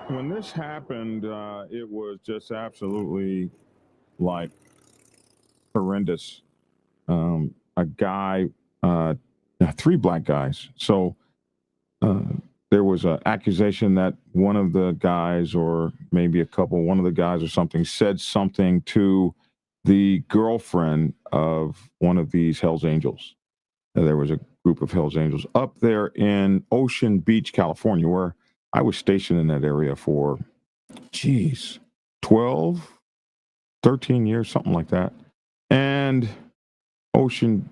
when this happened, it was just absolutely like horrendous. A guy, three black guys. So uh, there was an accusation that one of the guys, or maybe one of the guys or something, said something to the girlfriend of one of these Hells Angels. There was a group of Hells Angels up there in Ocean Beach, California, where I was stationed in that area for, 12, 13 years, something like that. And Ocean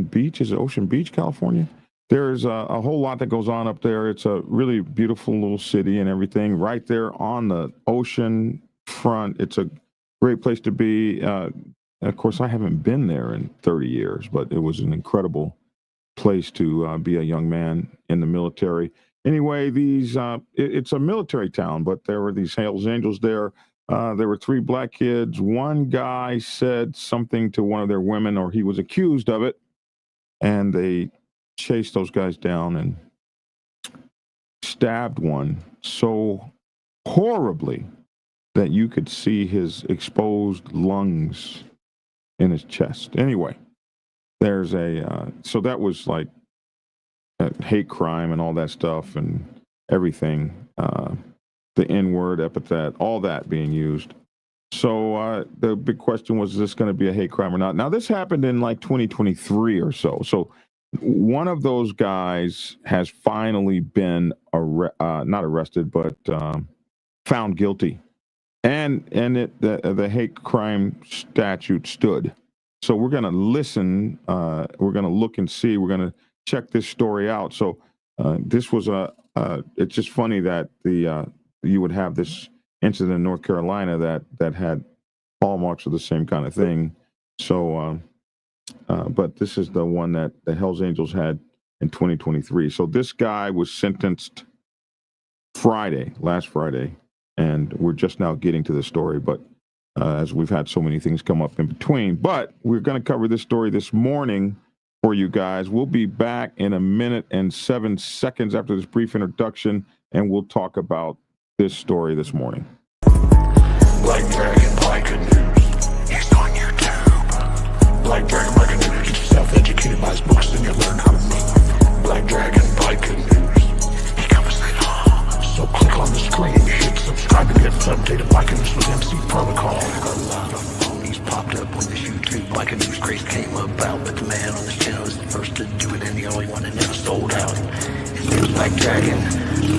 Beach, is it Ocean Beach, California? There's a whole lot that goes on up there. It's a really beautiful little city and everything right there on the ocean front. It's a great place to be. Of course, I haven't been there in 30 years, but it was an incredible place to be a young man in the military. Anyway, it's a military town, but there were these Hells Angels there. There were three black kids. One guy said something to one of their women, or he was accused of it, and they chased those guys down and stabbed one so horribly that you could see his exposed lungs in his chest. Anyway, there's so that was like a hate crime and all that stuff and everything. The N-word epithet, all that being used. So the big question was, is this going to be a hate crime or not? Now, this happened in like 2023 or so. So one of those guys has finally been not arrested, but found guilty. And the hate crime statute stood. So we're going to listen. We're going to look and see. We're going to check this story out. So this was it's just funny that you would have this incident in North Carolina that had hallmarks of the same kind of thing. So, but this is the one that the Hells Angels had in 2023. So this guy was sentenced last Friday, and we're just now getting to the story. But as we've had so many things come up in between, but we're going to cover this story this morning for you guys. We'll be back in a minute and 7 seconds after this brief introduction, and we'll talk about this story this morning. Black Dragon Biker News. He's on YouTube. Black Dragon Biker News. Get yourself educated by his books, then you'll learn how to move. Black Dragon Biker News. He covers it all. So click on the screen, hit subscribe, and get updated Biker News with MC Protocol. A lot of phonies popped up when this YouTube Biker News craze came about, but the man on this channel is the first to do it, and the only one that never sold out. His name's Black Dragon.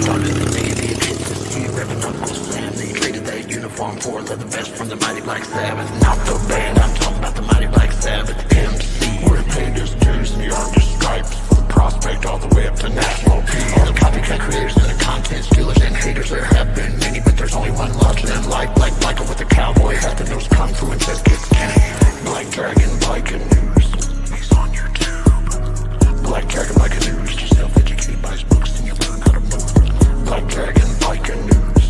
Started the day they hit the sea, repping Uncle Sam. They traded that uniform for a leather vest from the Mighty Black Sabbath. Not the band, I'm talking about the Mighty Black Sabbath MC. Where he paid his dues and he earned his stripes from prospect all the way up to national peace. All the copycat creators and the content stealers and haters, there have been many, but there's only one larger than life. Black Biker with a cowboy hat that knows kung fu and says kicks Kenny. Black Dragon Biker News. He's on YouTube. Black Dragon Biker News. Get yourself educated by his books and you'll learn how to move. Black Dragon Biker News.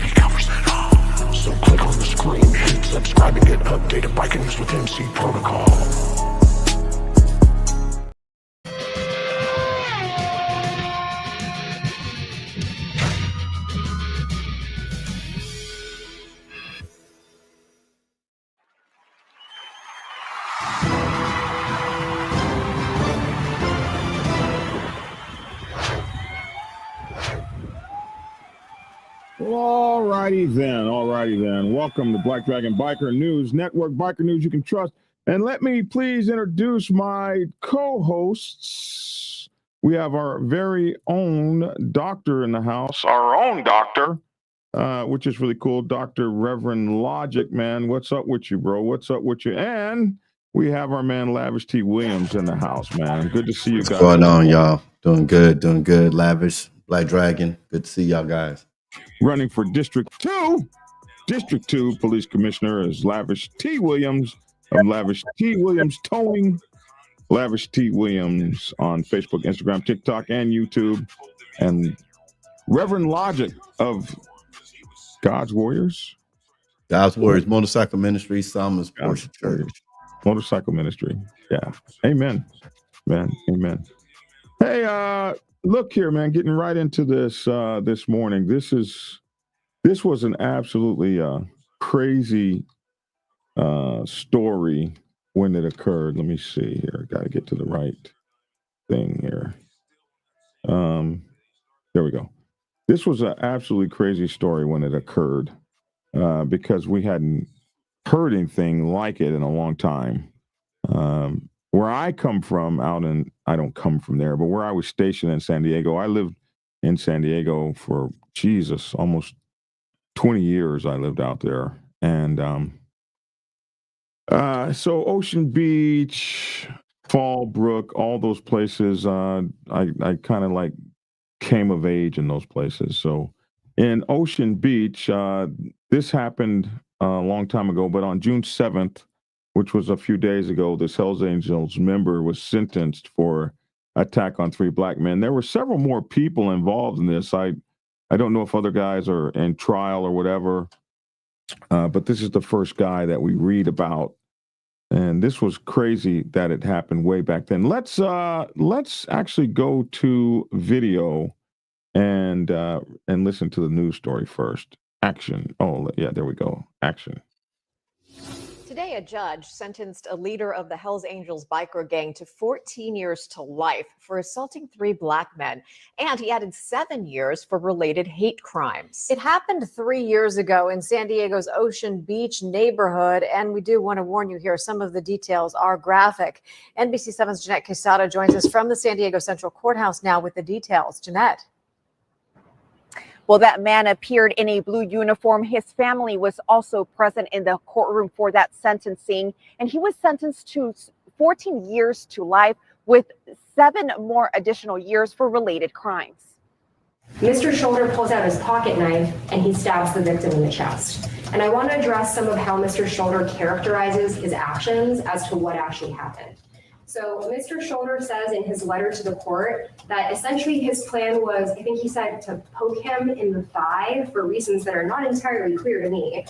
He covers it all. So click on the screen, hit subscribe, and get updated Biker News with MC Protocol. Alrighty then. Welcome to Black Dragon Biker News Network, Biker News you can trust. And let me please introduce my co-hosts. We have our very own doctor in the house, our own doctor, which is really cool, Dr. Reverend Logic, man. What's up with you, bro? What's up with you? And we have our man Lavish T. Williams in the house, man. Good to see you guys. What's going on, y'all? Doing good. Lavish, Black Dragon. Good to see y'all guys. Running for District 2 Police Commissioner is Lavish T. Williams of Lavish T. Williams Towing. Lavish T. Williams on Facebook, Instagram, TikTok, and YouTube. And Reverend Logic of God's Warriors. Motorcycle Ministry, Summers, Porsche Church. Motorcycle Ministry. Yeah. Amen. Man. Amen. Hey, look here, man. Getting right into this this morning. This was an absolutely crazy story when it occurred. Let me see here. Got to get to the right thing here. There we go. This was an absolutely crazy story when it occurred because we hadn't heard anything like it in a long time. Where I come from, I don't come from there, but where I was stationed in San Diego, I lived in San Diego for almost 20 years. I lived out there, and so Ocean Beach, Fallbrook, all those places. I kind of like came of age in those places. So in Ocean Beach, this happened a long time ago, but on June 7th, which was a few days ago, this Hells Angels member was sentenced for attack on 3 black men. There were several more people involved in this. I don't know if other guys are in trial or whatever, but this is the first guy that we read about. And this was crazy that it happened way back then. Let's actually go to video and listen to the news story first. Action. Oh, yeah, there we go. Action. Today, a judge sentenced a leader of the Hells Angels biker gang to 14 years to life for assaulting 3 black men, and he added 7 years for related hate crimes. It happened 3 years ago in San Diego's Ocean Beach neighborhood, and we do want to warn you here, some of the details are graphic. NBC7's Jeanette Quesada joins us from the San Diego Central Courthouse now with the details. Jeanette. Well, that man appeared in a blue uniform. His family was also present in the courtroom for that sentencing, and he was sentenced to 14 years to life with 7 more additional years for related crimes. Mr. Shoulder pulls out his pocket knife and he stabs the victim in the chest. And I want to address some of how Mr. Shoulder characterizes his actions as to what actually happened. So Mr. Shoulder says in his letter to the court that essentially his plan was, I think he said, to poke him in the thigh for reasons that are not entirely clear to me.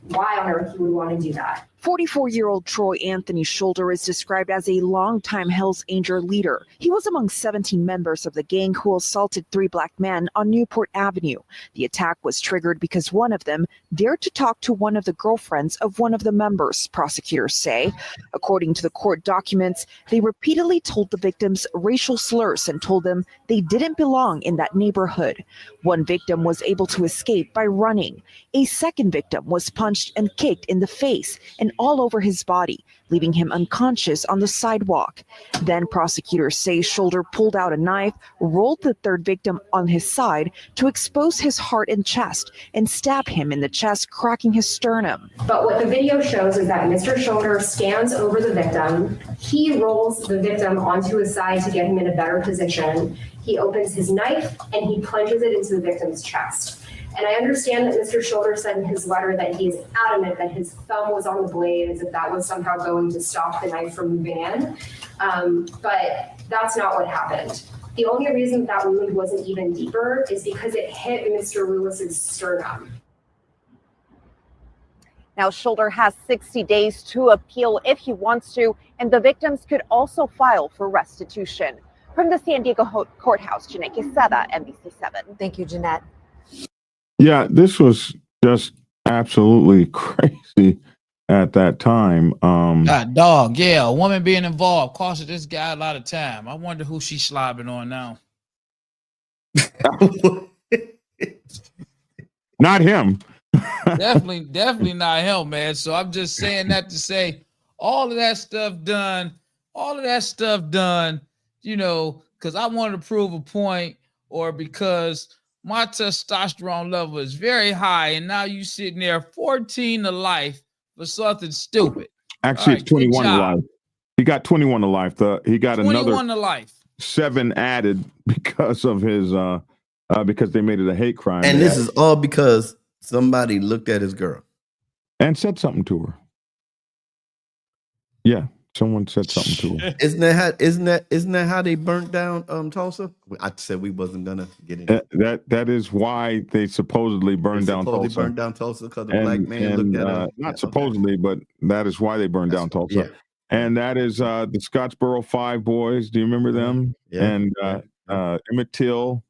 Why on earth he would want to do that? 44-year-old Troy Anthony Shoulder is described as a longtime Hells Angel leader. He was among 17 members of the gang who assaulted 3 black men on Newport Avenue. The attack was triggered because one of them dared to talk to one of the girlfriends of one of the members, prosecutors say. According to the court documents, they repeatedly told the victims racial slurs and told them they didn't belong in that neighborhood. One victim was able to escape by running. A second victim was punched and kicked in the face and all over his body, leaving him unconscious on the sidewalk. Then prosecutors say Shoulder pulled out a knife, rolled the third victim on his side to expose his heart and chest, and stab him in the chest, cracking his sternum. But what the video shows is that Mr. Shoulder stands over the victim. He rolls the victim onto his side to get him in a better position. He opens his knife and he plunges it into the victim's chest. And I understand that Mr. Shoulder said in his letter that he is adamant that his thumb was on the blade, as if that was somehow going to stop the knife from moving in. But that's not what happened. The only reason that wound wasn't even deeper is because it hit Mr. Lewis's sternum. Now, Shoulder has 60 days to appeal if he wants to, and the victims could also file for restitution. From the San Diego Courthouse, Jeanette Quesada, NBC7. Thank you, Jeanette. Yeah, this was just absolutely crazy at that time. Dog, yeah, a woman being involved costed this guy a lot of time. I wonder who she's slobbing on now. Not him. Definitely not him, man. So I'm just saying that to say all of that stuff done, you know, because I wanted to prove a point or because my testosterone level is very high, and now you sitting there 14 to life for something stupid. Actually, right, it's 21 to life. He got 21 to life. He got 21 another to life. 7 added because of his because they made it a hate crime. And this is all because somebody looked at his girl and said something to her. Yeah, someone said something to her. Isn't that how they burnt down Tulsa? I said we wasn't gonna get into that is why they supposedly burned down Tulsa. Burned down Tulsa because the black man looked at her. Not supposedly, but that is why they burned down Tulsa. Yeah. and that is the Scottsboro Five Boys. Do you remember them? Yeah. And Emmett Till,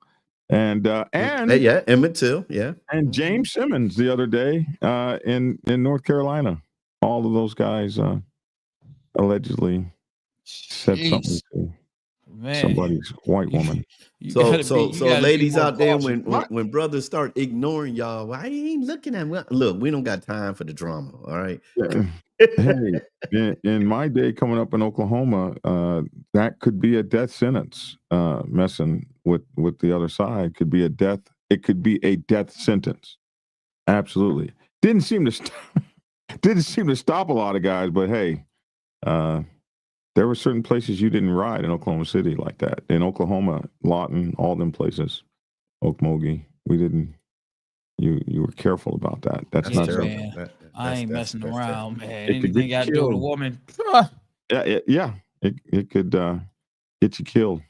and yeah, Emmett Till, yeah, and James Simmons the other day in North Carolina. All of those guys allegedly said something to somebody's white woman. So ladies out there, cautious. when brothers start ignoring y'all, why you ain't looking at me? Look, we don't got time for the drama. All right. Hey, in my day coming up in Oklahoma, that could be a death sentence. Messing with the other side could be a death. It could be a death sentence. Absolutely. Didn't seem to stop a lot of guys, but hey, there were certain places you didn't ride in Oklahoma City like that. In Oklahoma, Lawton, all them places, Okmulgee, we didn't. You were careful about that. That's not terrible. something. I ain't messing around, man. It could Anything get got to do with a killed. woman. It could get you killed.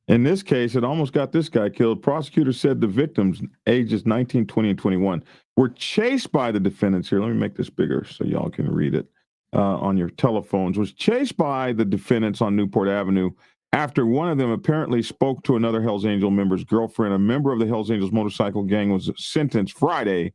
In this case, it almost got this guy killed. Prosecutors said the victims, ages 19, 20, and 21, were chased by the defendants here. Let me make this bigger so y'all can read it on your telephones. Was chased by the defendants on Newport Avenue after one of them apparently spoke to another Hells Angel member's girlfriend. A member of the Hells Angels motorcycle gang was sentenced Friday,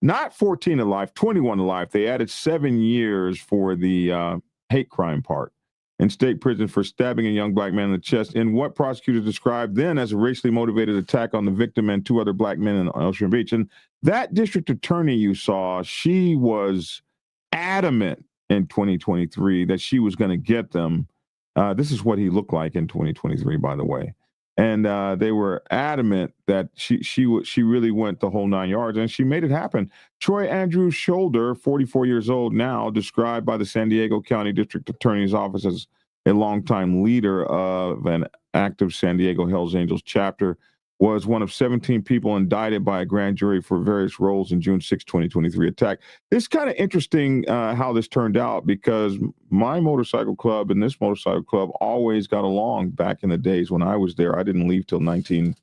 not 14 to life, 21 to life. They added 7 years for the hate crime part in state prison for stabbing a young black man in the chest in what prosecutors described then as a racially motivated attack on the victim and 2 other black men in Ocean Beach. And that district attorney you saw, she was adamant in 2023 that she was going to get them. This is what he looked like in 2023, by the way. And they were adamant that she really went the whole 9 yards, and she made it happen. Troy Andrews Shoulder, 44 years old now, described by the San Diego County District Attorney's Office as a longtime leader of an active San Diego Hells Angels chapter, was one of 17 people indicted by a grand jury for various roles in June 6, 2023 attack. It's kind of interesting how this turned out, because my motorcycle club and this motorcycle club always got along back in the days when I was there. I didn't leave till 95.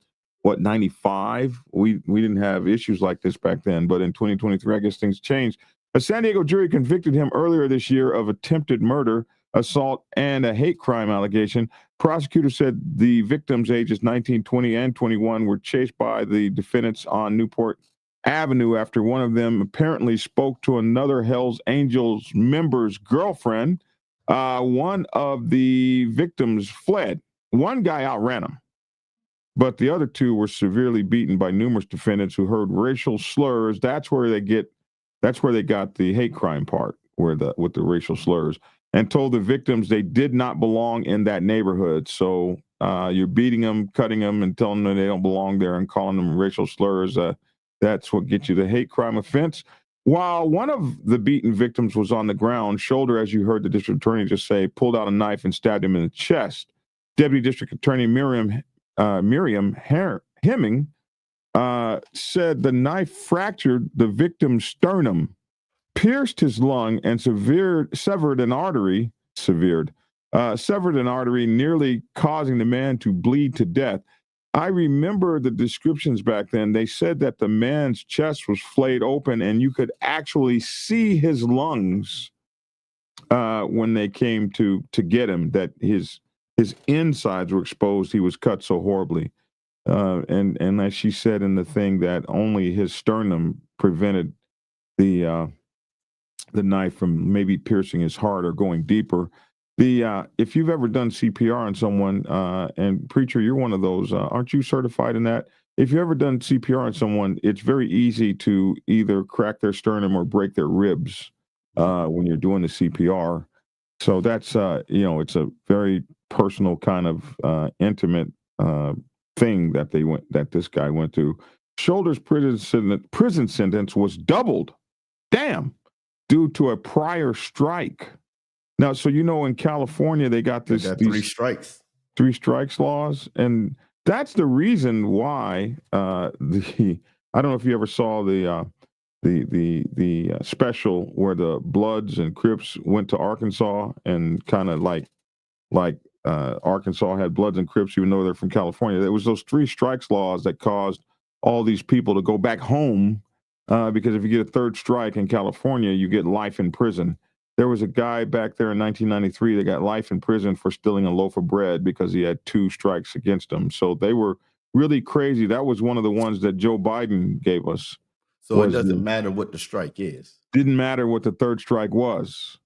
We didn't have issues like this back then, but in 2023, I guess things changed. A San Diego jury convicted him earlier this year of attempted murder, assault, and a hate crime allegation. Prosecutors said the victims, ages 19, 20, and 21, were chased by the defendants on Newport Avenue after one of them apparently spoke to another Hells Angels member's girlfriend. One of the victims fled. One guy outran him, but the other 2 were severely beaten by numerous defendants who heard racial slurs. That's where they got the hate crime part, with the racial slurs, and told the victims they did not belong in that neighborhood. So you're beating them, cutting them, and telling them they don't belong there and calling them racial slurs. That's what gets you the hate crime offense. While one of the beaten victims was on the ground, Shoulder, as you heard the district attorney just say, pulled out a knife and stabbed him in the chest. Deputy District Attorney Miriam Hemming said the knife fractured the victim's sternum, pierced his lung, and severed an artery, nearly causing the man to bleed to death. I remember the descriptions back then. They said that the man's chest was flayed open, and you could actually see his lungs when they came to get him, that his insides were exposed. He was cut so horribly. And as she said in the thing, that only his sternum prevented the knife from maybe piercing his heart or going deeper. If you've ever done CPR on someone, and Preacher, you're one of those, aren't you certified in that? If you've ever done CPR on someone, it's very easy to either crack their sternum or break their ribs when you're doing the CPR. So that's, it's a very personal kind of intimate thing that this guy went through. Shoulder's prison sentence was doubled. Damn. Due to a prior strike. Now, so in California, they got these 3 strikes. 3 strikes laws, and that's the reason why I don't know if you ever saw the special where the Bloods and Crips went to Arkansas, and kind of like Arkansas had Bloods and Crips, even though they're from California. There was those 3 strikes laws that caused all these people to go back home. Because if you get a 3rd strike in California, you get life in prison. there was a guy back there in 1993 that got life in prison for stealing a loaf of bread because he had 2 strikes against him. So they were really crazy. That was one of the ones that Joe Biden gave us. So it doesn't matter what the strike is. Didn't matter what the 3rd strike was.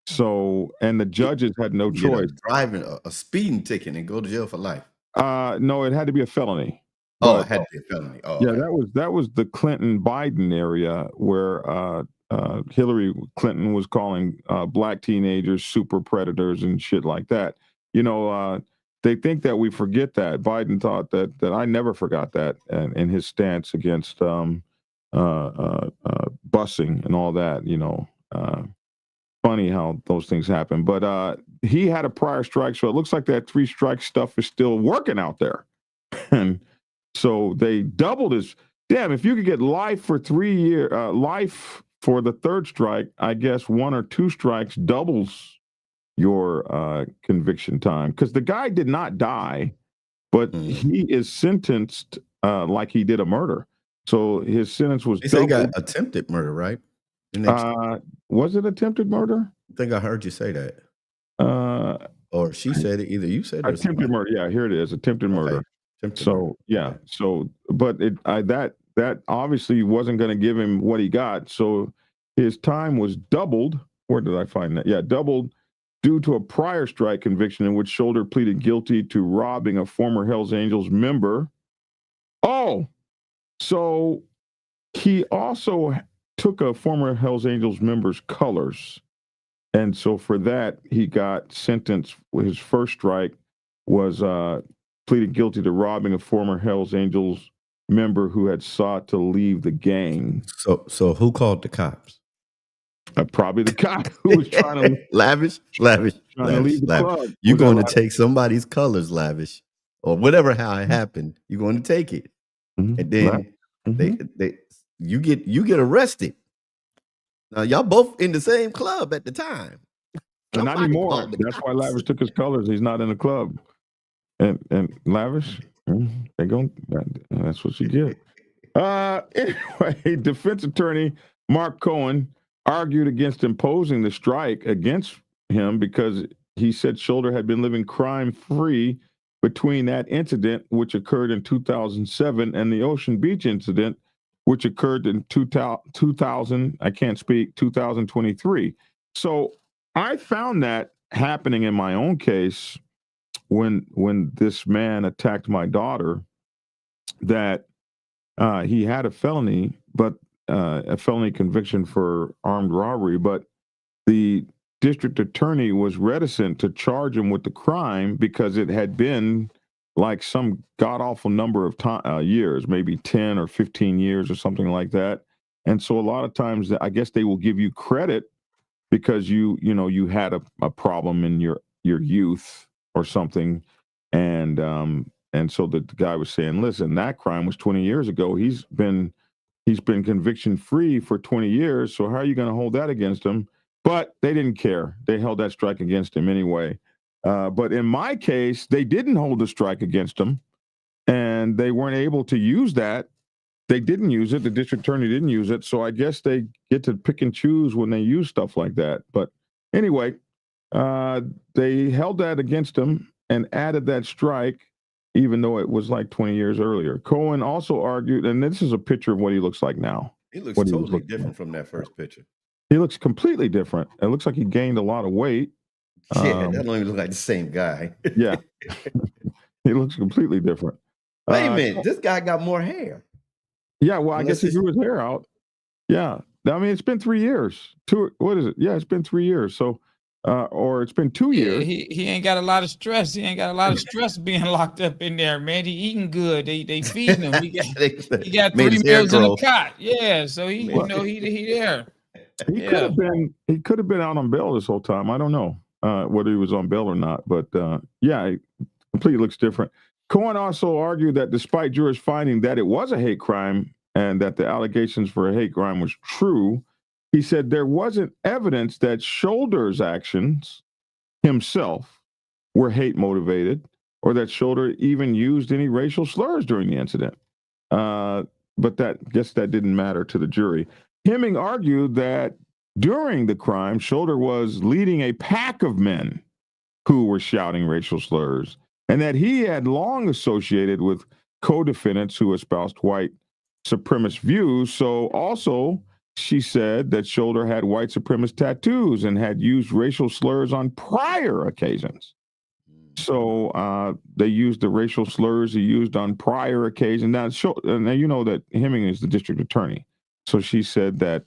So, and the judges had no choice. Driving a speeding ticket and go to jail for life. No, it had to be a felony. It had to be a felony. Oh, yeah, okay. that was the Clinton Biden area where Hillary Clinton was calling black teenagers super predators and shit like that. You know, they think that we forget that. Biden thought that I never forgot that, and in his stance against busing and all that. You know, funny how those things happen. But he had a prior strike, so it looks like that 3 strike stuff is still working out there, and so they doubled his. Damn, if you could get life for 3 years, life for the 3rd strike, I guess 1 or 2 strikes doubles your conviction time. Because the guy did not die, but he is sentenced like he did a murder. So his sentence was They say he doubled. got attempted murder, right? Was it attempted murder? I think I heard you say that. Or she said it. Either you said it. Attempted murder. Yeah, here it is. Attempted murder. So yeah, so but that obviously wasn't going to give him what he got. So his time was doubled. Where did I find that? Yeah, doubled due to a prior strike conviction in which Shoulder pleaded guilty to robbing a former Hells Angels member. Oh, so he also took a former Hells Angels member's colors. And so for that, he got sentenced. His first strike was pleaded guilty to robbing a former Hells Angels member who had sought to leave the gang. So who called the cops? Probably the cop who was trying to Lavish. Trying to leave the club. You're going to take somebody's colors, Lavish, or whatever how it happened. You're going to take it, and then you get arrested. Now y'all both in the same club at the time. Not anymore. That's why Lavish took his colors. He's not in the club. And Lavish, they go. That's what you get. Anyway, defense attorney Mark Cohen argued against imposing the strike against him because he said Shoulder had been living crime-free between that incident, which occurred in 2007, and the Ocean Beach incident, which occurred in 2023. So I found that happening in my own case when this man attacked my daughter, that he had a felony, but a felony conviction for armed robbery, but the district attorney was reticent to charge him with the crime because it had been like some god-awful number of years, maybe 10 or 15 years or something like that. And so a lot of times, I guess they will give you credit because you had a problem in your youth or something. And so the guy was saying, listen, that crime was 20 years ago. He's been conviction free for 20 years. So how are you going to hold that against him? But they didn't care. They held that strike against him anyway. But in my case, they didn't hold the strike against him, and they weren't able to use that. They didn't use it. The district attorney didn't use it. So I guess they get to pick and choose when they use stuff like that. But anyway, they held that against him and added that strike, even though it was like 20 years earlier. Cohen also argued, and this is a picture of what he looks like now. He looks totally different from that first picture. He looks completely different. It looks like he gained a lot of weight. Yeah, that don't even look like the same guy. Yeah. He looks completely different. Wait a minute. This guy got more hair. Yeah, well, I guess he grew his hair out. Yeah. I mean, it's been 3 years. What is it? Yeah, it's been 3 years. So, or it's been 2 years. He ain't got a lot of stress. He ain't got a lot of stress being locked up in there, man. He eating good. They feeding him. He got 3 meals in the cot. Yeah, so he there. He could have been out on bail this whole time. I don't know whether he was on bail or not, but yeah, it completely looks different. Cohen also argued that despite jurors finding that it was a hate crime and that the allegations for a hate crime was true, he said there wasn't evidence that Shoulder's actions himself were hate motivated or that Shoulder even used any racial slurs during the incident. But that didn't matter to the jury. Hemming argued that During the crime, Shoulder was leading a pack of men who were shouting racial slurs, and that he had long associated with co-defendants who espoused white supremacist views. So also, she said that Shoulder had white supremacist tattoos and had used racial slurs on prior occasions. So they used the racial slurs he used on prior occasions. Now you know that Hemming is the district attorney. So she said that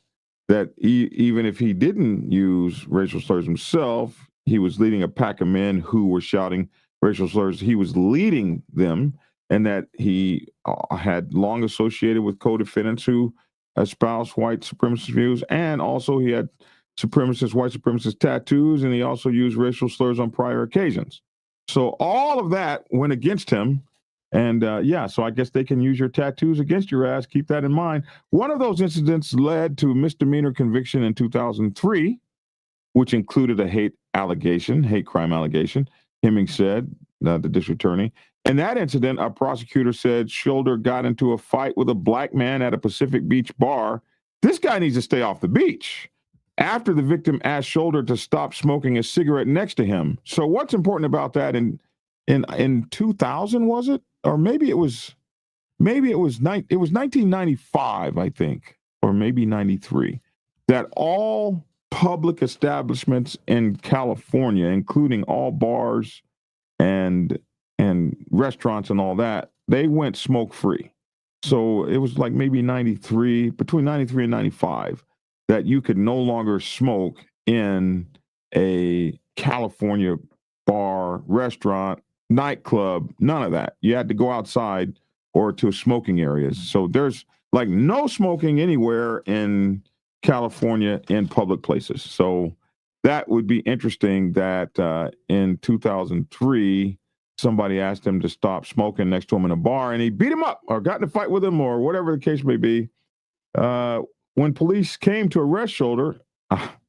even if he didn't use racial slurs himself, he was leading a pack of men who were shouting racial slurs. He was leading them, and that he had long associated with co-defendants who espoused white supremacist views, and also he had white supremacist tattoos, and he also used racial slurs on prior occasions. So all of that went against him. And so I guess they can use your tattoos against your ass. Keep that in mind. One of those incidents led to a misdemeanor conviction in 2003, which included a hate crime allegation. Hemming said, the district attorney. In that incident, a prosecutor said Shoulder got into a fight with a black man at a Pacific Beach bar. This guy needs to stay off the beach. After the victim asked Shoulder to stop smoking a cigarette next to him. So what's important about that in 2000, was it? Or maybe it was 1995, I think, or maybe 93, that all public establishments in California, including all bars and restaurants and all that, they went smoke free. So it was like maybe between 93 and 95, that you could no longer smoke in a California bar, restaurant, nightclub, none of that. You had to go outside or to smoking areas. So there's like no smoking anywhere in California in public places. So that would be interesting that in 2003, somebody asked him to stop smoking next to him in a bar, and he beat him up or got in a fight with him or whatever the case may be. When police came to arrest Shoulder,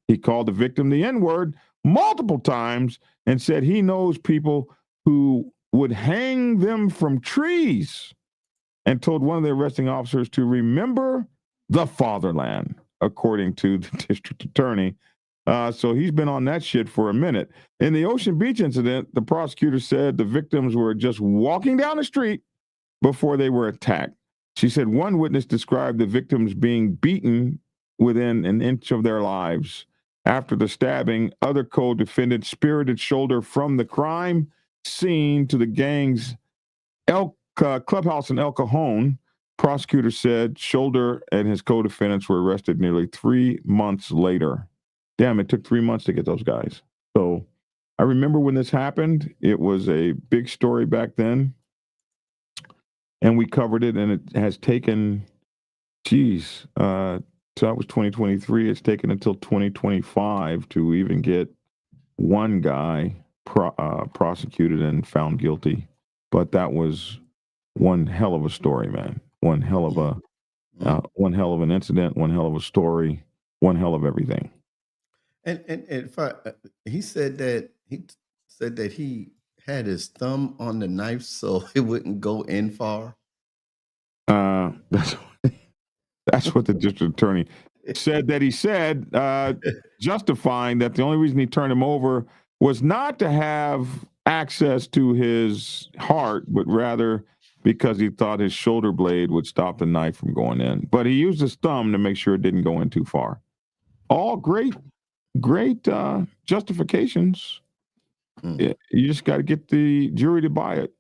he called the victim the N-word multiple times and said he knows people who would hang them from trees, and told one of the arresting officers to remember the fatherland, according to the district attorney. So he's been on that shit for a minute. In the Ocean Beach incident, the prosecutor said the victims were just walking down the street before they were attacked. She said one witness described the victims being beaten within an inch of their lives. After the stabbing, other co-defendants spirited Shoulder from the crime scene to the gang's clubhouse in El Cajon. Prosecutors said Shoulder and his co-defendants were arrested nearly 3 months later. Damn, it took 3 months to get those guys. So I remember when this happened. It was a big story back then, and we covered it, and it has taken, so that was 2023. It's taken until 2025 to even get one guy prosecuted and found guilty. But that was one hell of a story, man. One hell of an incident, one hell of a story, one hell of everything. And he said that he had his thumb on the knife so it wouldn't go in far. That's what the district attorney said. That he said, justifying that the only reason he turned him over was not to have access to his heart, but rather because he thought his shoulder blade would stop the knife from going in. But he used his thumb to make sure it didn't go in too far. All great justifications. You just got to get the jury to buy it.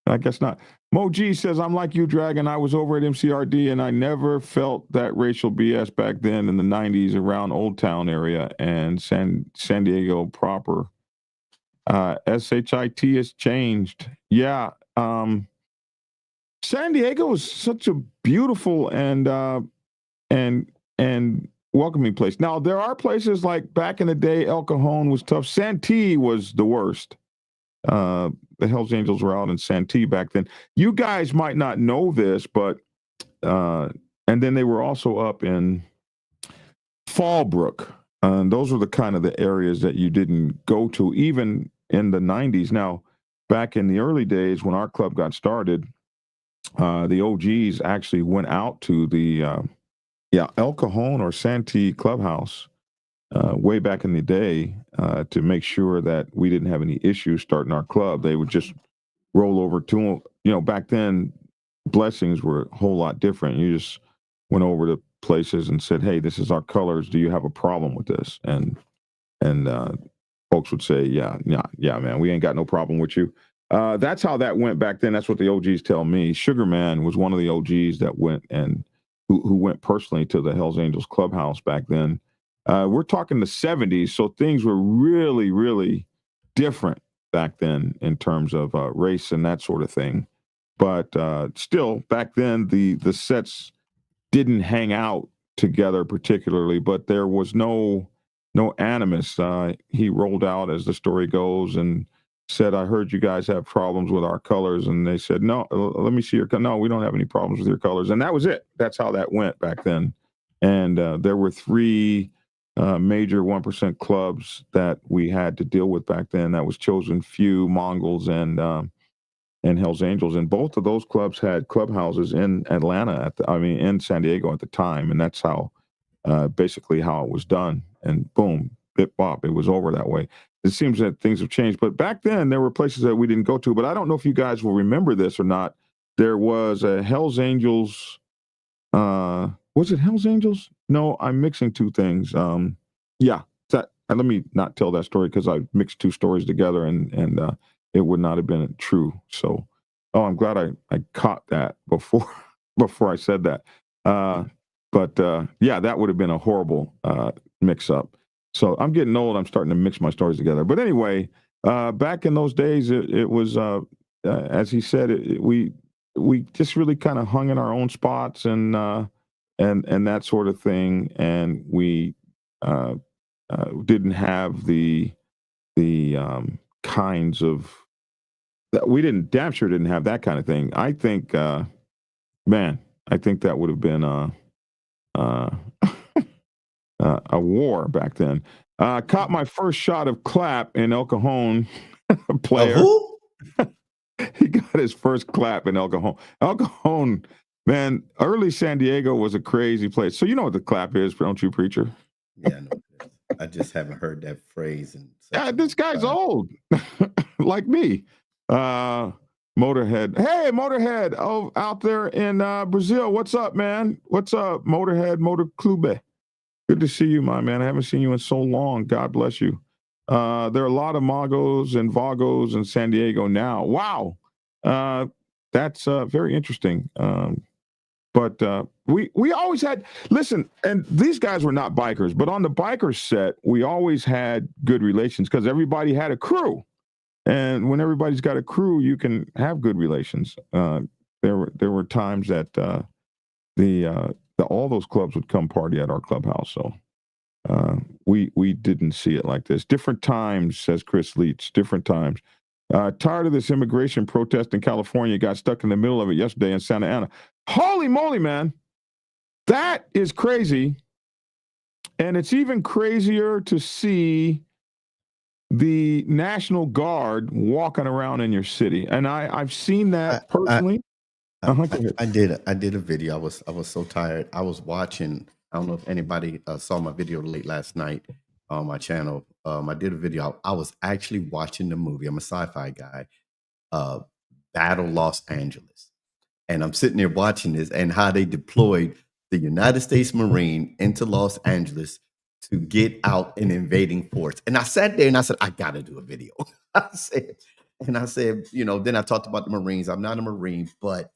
I guess not. Mo G says, I'm like you, Dragon. I was over at MCRD and I never felt that racial BS back then in the 90s around Old Town area and San Diego proper. SHIT has changed. Yeah. San Diego is such a beautiful and welcoming place. Now, there are places like back in the day, El Cajon was tough. Santee was the worst. The Hells Angels were out in Santee back then. You guys might not know this, but and then they were also up in Fallbrook. Those were the kind of the areas that you didn't go to, even in the 90s. Now, back in the early days when our club got started, the OGs actually went out to the Yeah, El Cajon or Santee Clubhouse, way back in the day, to make sure that we didn't have any issues starting our club. They would just roll over to, back then, blessings were a whole lot different. You just went over to places and said, "Hey, this is our colors. Do you have a problem with this?" And folks would say, "Yeah, man, we ain't got no problem with you." That's how that went back then. That's what the OGs tell me. Sugar Man was one of the OGs that went and who went personally to the Hells Angels clubhouse back then. We're talking the 70s, so things were really, really different back then in terms of race and that sort of thing. But still, back then, the sets didn't hang out together particularly, but there was no animus. He rolled out, as the story goes, and said, "I heard you guys have problems with our colors," and they said, "No, let me see your no, we don't have any problems with your colors," and that was it. That's how that went back then. And there were three major 1% clubs that we had to deal with back then. That was Chosen Few, Mongols, and Hells Angels, and both of those clubs had clubhouses in Atlanta in San Diego at the time, and that's how basically how it was done. And boom, bip bop, it was over that way. It seems that things have changed, but back then there were places that we didn't go to. But I don't know if you guys will remember this or not. There was a Hells Angels. Was it Hells Angels? No, I'm mixing two things. Yeah, let me not tell that story because I mixed two stories together, and it would not have been true. So, I'm glad I caught that before I said that. But yeah, that would have been a horrible mix up. So I'm getting old. I'm starting to mix my stories together. But anyway, back in those days, it was as he said, we just really kind of hung in our own spots and that sort of thing, and we didn't have the kinds of we didn't damn sure didn't have that kind of thing. I think, man, I think that would have been a war back then. Caught my first shot of clap in El Cajon. Player. Who? He got his first clap in El Cajon. El Cajon, man, early San Diego was a crazy place. So you know what the clap is, don't you, preacher? Yeah, no, I just haven't heard that phrase. This guy's old, like me. Motorhead. Hey, Motorhead, out there in Brazil. What's up, man? What's up, Motorhead, Motor Clube? Good to see you, my man. I haven't seen you in so long. God bless you. There are a lot of Magos and Vagos in San Diego now. Wow. That's very interesting. But we always had, listen, and these guys were not bikers, but on the biker set, we always had good relations because everybody had a crew. And when everybody's got a crew, you can have good relations. There were times that all those clubs would come party at our clubhouse. So we didn't see it like this. Different times, says Chris Leach, different times. Tired of this immigration protest in California, got stuck in the middle of it yesterday in Santa Ana. Holy moly, man. That is crazy. And it's even crazier to see the National Guard walking around in your city. And I've seen that personally. I did a video. I was so tired. I was watching. I don't know if anybody saw my video late last night on my channel. I did a video. I was actually watching the movie. I'm a sci-fi guy. Battle Los Angeles, and I'm sitting there watching this and how they deployed the United States Marine into Los Angeles to get out an invading force. And I sat there and I said, I got to do a video. I said, then I talked about the Marines. I'm not a Marine, but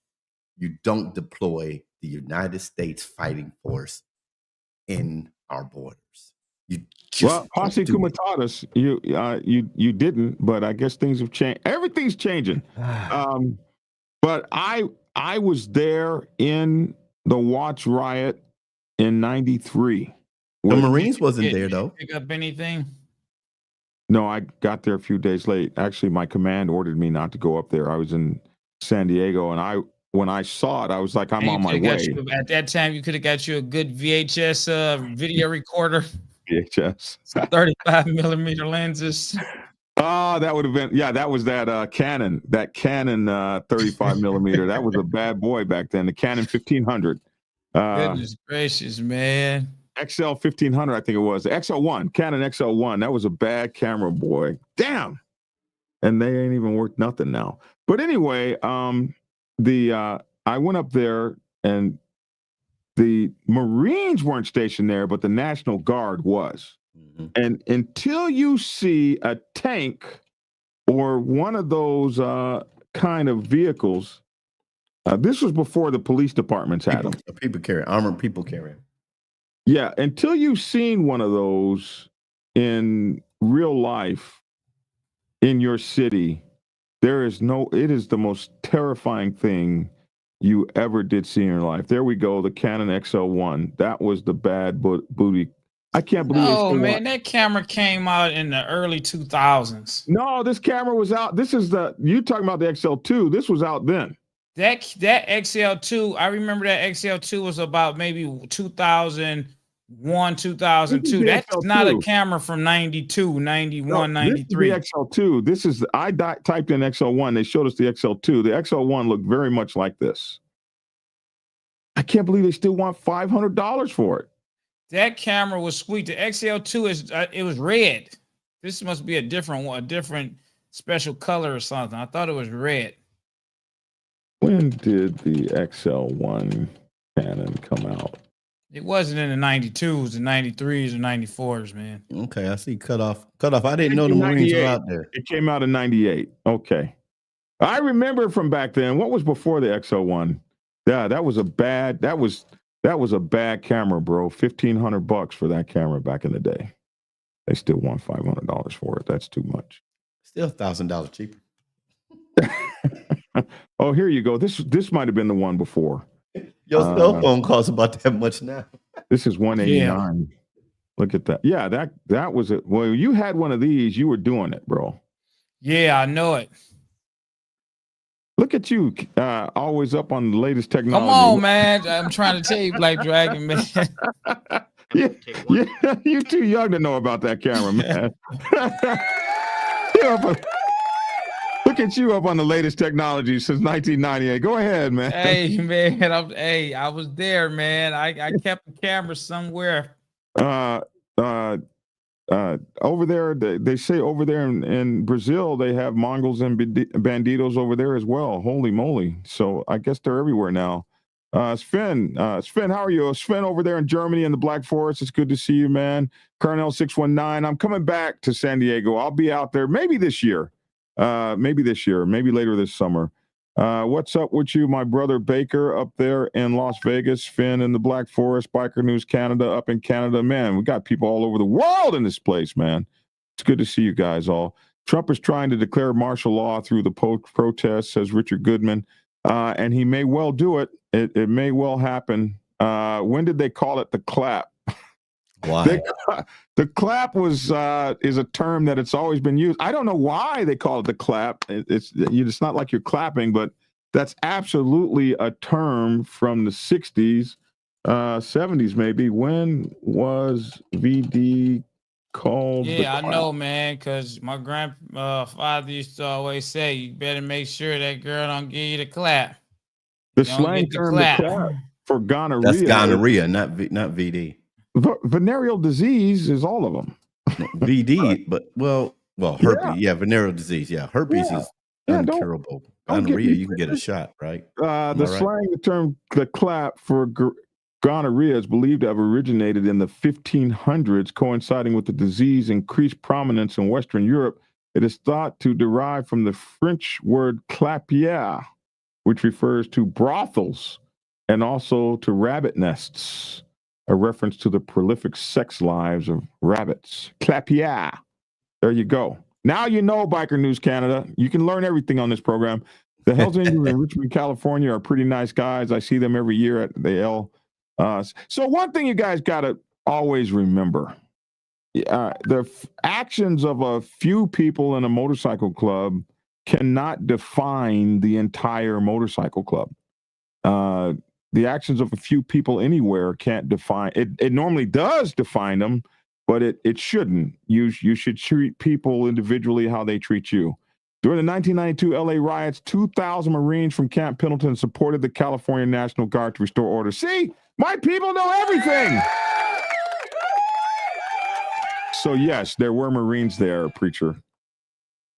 you don't deploy the United States fighting force in our borders. Posse Comitatus, you didn't, but I guess things have changed. Everything's changing. But I was there in the Watts riot in '93. The Marines wasn't there though. Pick up anything? No, I got there a few days late. Actually, my command ordered me not to go up there. I was in San Diego, and when I saw it, I was like, I'm on my way. At that time, you could have got you a good VHS video recorder. VHS. 35 millimeter lenses. Oh, that would have been, that was that Canon 35 millimeter. That was a bad boy back then, the Canon 1500. Goodness gracious, man. XL 1500, I think it was. The XL1, Canon XL1. That was a bad camera, boy. Damn. And they ain't even worth nothing now. But anyway, I went up there and the Marines weren't stationed there, but the National Guard was. Mm-hmm. And until you see a tank or one of those kind of vehicles, this was before the police departments had them. People carry, armored people carry. Yeah, until you've seen one of those in real life in your city, it is the most terrifying thing you ever did see in your life. There we go, the Canon XL1. That was the bad booty. I can't believe. Oh man, that camera came out in the early 2000s. No, this camera was out. You talking about the XL2? This was out then. That XL2, I remember that XL2 was about maybe 2001, 2002. That's XL2. Not a camera from 92, 91, no, 93. This is the XL2. I typed in XL1. They showed us the XL2. The XL1 looked very much like this. I can't believe they still want $500 for it. That camera was sweet. The XL2 it was red. This must be a different one, a different special color or something. I thought it was red. When did the XL1 Canon come out? It wasn't in the 92s, the 93s, or 94s, man. Okay, I see cut off. I didn't know the Marines were out there. It came out in 98. Okay. I remember from back then. What was before the XL1? Yeah, that was a bad camera, bro. $1,500 for that camera back in the day. They still want $500 for it. That's too much. Still $1,000 cheaper. Oh, here you go. This might have been the one before. Your cell phone costs about that much now. This is $189. Yeah. Look at that. Yeah, that was it. Well, you had one of these. You were doing it, bro. Yeah, I know it. Look at you, always up on the latest technology. Come on, man. I'm trying to tell you, Black Dragon, man. Yeah, you're too young to know about that camera, man. Look at you up on the latest technology since 1998. Go ahead, man. Hey, man. I was there, man. I kept the camera somewhere. Over there, they say over there in Brazil, they have Mongols and Banditos over there as well. Holy moly. So I guess they're everywhere now. Sven, how are you? Sven over there in Germany in the Black Forest. It's good to see you, man. Colonel 619. I'm coming back to San Diego. I'll be out there maybe this year. Maybe later this summer. What's up with you, my brother Baker up there in Las Vegas, Finn in the Black Forest, Biker News Canada up in Canada. Man, we got people all over the world in this place, man. It's good to see you guys all. Trump is trying to declare martial law through the protests, says Richard Goodman, and he may well do it. It may well happen. When did they call it the clap? Why? The clap is a term that it's always been used. I don't know why they call it the clap. It's not like you're clapping, but that's absolutely a term from the 60s, 70s maybe. When was VD called? Yeah, I know, man, because my grandfather used to always say, you better make sure that girl don't give you the clap. The slang term the clap for gonorrhea. That's gonorrhea, not VD. Venereal disease is all of them. VD, but herpes. Yeah, venereal disease. Yeah, herpes is uncurable. Gonorrhea, you can get a shot, right? The term the clap for gonorrhea is believed to have originated in the 1500s, coinciding with the disease increased prominence in Western Europe. It is thought to derive from the French word clapier, which refers to brothels and also to rabbit nests, a reference to the prolific sex lives of rabbits. Clapier. There you go. Now you know, Biker News Canada. You can learn everything on this program. The Hells Angels in Richmond, California are pretty nice guys. I see them every year at the L. So one thing you guys got to always remember, the actions of a few people in a motorcycle club cannot define the entire motorcycle club. The actions of a few people anywhere can't define it. It normally does define them, but it shouldn't. You should treat people individually how they treat you. During the 1992 LA riots, 2,000 Marines from Camp Pendleton supported the California National Guard to restore order. See, My people know everything. So yes, there were Marines there, preacher.